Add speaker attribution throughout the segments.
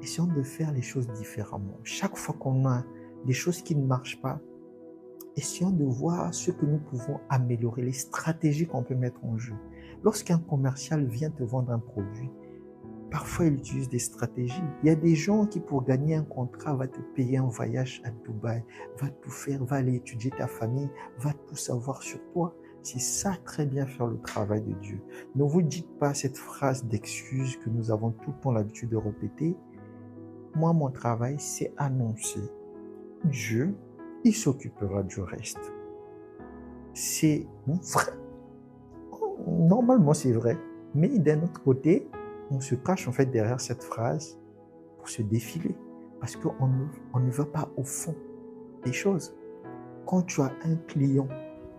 Speaker 1: Essayons de faire les choses différemment. Chaque fois qu'on a des choses qui ne marchent pas, essayons de voir ce que nous pouvons améliorer, les stratégies qu'on peut mettre en jeu. Lorsqu'un commercial vient te vendre un produit, parfois il utilise des stratégies. Il y a des gens qui, pour gagner un contrat, va te payer un voyage à Dubaï, va tout faire, va aller étudier ta famille, va tout savoir sur toi. C'est ça, très bien faire le travail de Dieu. Ne vous dites pas cette phrase d'excuse que nous avons tout le temps l'habitude de répéter. Moi, mon travail, c'est annoncer. Dieu, il s'occupera du reste. C'est vrai. Normalement, c'est vrai. Mais d'un autre côté, on se cache en fait derrière cette phrase pour se défiler. Parce qu'on ne va pas au fond des choses. Quand tu as un client,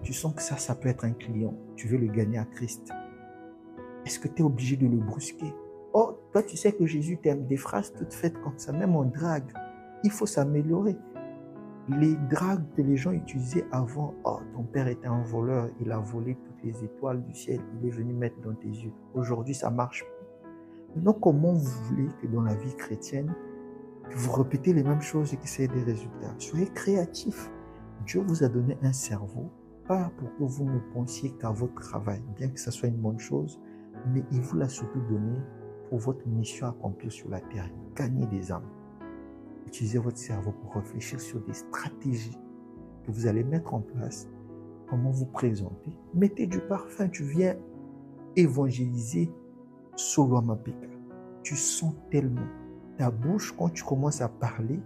Speaker 1: tu sens que ça peut être un client. Tu veux le gagner à Christ. Est-ce que tu es obligé de le brusquer? Oh, toi, tu sais que Jésus t'aime. Des phrases toutes faites comme ça, même en drague. Il faut s'améliorer. Les dragues que les gens utilisaient avant, oh, ton père était un voleur, il a volé toutes les étoiles du ciel, il est venu mettre dans tes yeux. Aujourd'hui, ça marche plus. Donc, comment vous voulez que dans la vie chrétienne, que vous répétez les mêmes choses et que c'est des résultats? Soyez créatifs. Dieu vous a donné un cerveau, pas pour que vous ne pensiez qu'à votre travail, bien que ça soit une bonne chose, mais il vous l'a surtout donné pour votre mission accomplie sur la terre, gagner des âmes. Utilisez votre cerveau pour réfléchir sur des stratégies que vous allez mettre en place. Comment vous présenter. Mettez du parfum. Tu viens évangéliser Solo Mapeka. Tu sens tellement. Ta bouche, quand tu commences à parler,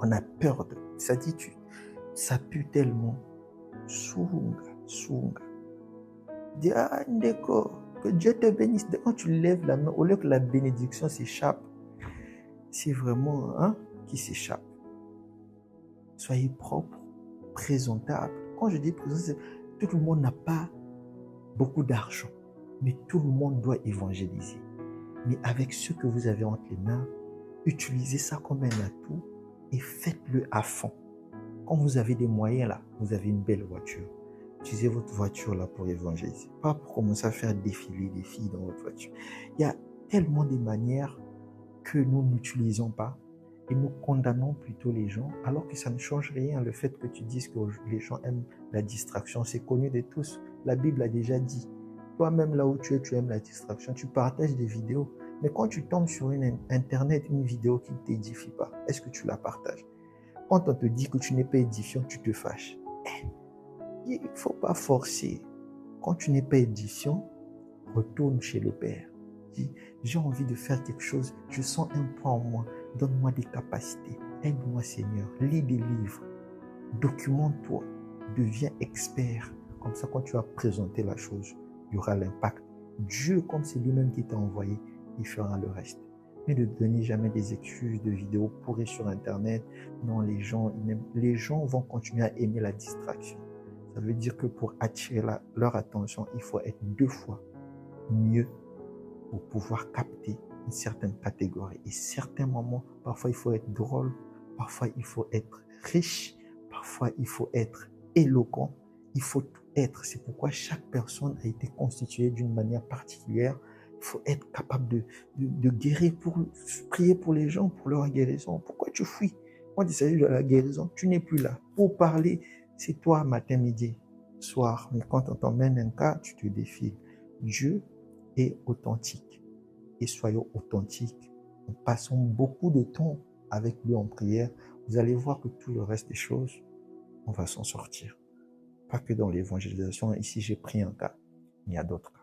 Speaker 1: on a peur de. Ça dit, ça pue tellement. Sunga. Dis, ah, d'accord. Que Dieu te bénisse. Quand tu lèves la main, au lieu que la bénédiction s'échappe, c'est vraiment qui s'échappe. Soyez propre, présentable. Quand je dis présentable, tout le monde n'a pas beaucoup d'argent, mais tout le monde doit évangéliser. Mais avec ce que vous avez entre les mains, utilisez ça comme un atout et faites-le à fond. Quand vous avez des moyens là, vous avez une belle voiture. Utilisez votre voiture là pour évangéliser. Pas pour commencer à faire défiler des filles dans votre voiture. Il y a tellement de manières que nous n'utilisons pas et nous condamnons plutôt les gens alors que ça ne change rien. Le fait que tu dises que les gens aiment la distraction, c'est connu de tous. La Bible a déjà dit. Toi-même là où tu es, tu aimes la distraction, tu partages des vidéos. Mais quand tu tombes sur Internet, une vidéo qui ne t'édifie pas, est-ce que tu la partages? Quand on te dit que tu n'es pas édifiant, tu te fâches. Il ne faut pas forcer. Quand tu n'es pas édifiant, retourne chez le Père. Dis, j'ai envie de faire quelque chose, je sens un point en moi, donne-moi des capacités, aide-moi Seigneur, lis des livres, documente-toi, deviens expert. Comme ça, quand tu vas présenter la chose, il y aura l'impact. Dieu, comme c'est lui-même qui t'a envoyé, il fera le reste. Mais ne donnez jamais des excuses de vidéos pourries sur Internet. Non, les gens vont continuer à aimer la distraction. Ça veut dire que pour attirer leur attention, il faut être 2 fois mieux pour pouvoir capter une certaine catégorie. Et certains moments, parfois il faut être drôle, parfois il faut être riche, parfois il faut être éloquent, il faut tout être. C'est pourquoi chaque personne a été constituée d'une manière particulière. Il faut être capable de guérir, prier pour les gens, pour leur guérison. Pourquoi tu fuis? Quand il s'agit de la guérison, tu n'es plus là. Pour parler, c'est toi matin, midi, soir. Mais quand on t'emmène un cas, tu te défiles. Dieu est authentique. Et soyons authentiques. En passant beaucoup de temps avec lui en prière, vous allez voir que tout le reste des choses, on va s'en sortir. Pas que dans l'évangélisation. Ici, j'ai pris un cas. Il y a d'autres cas.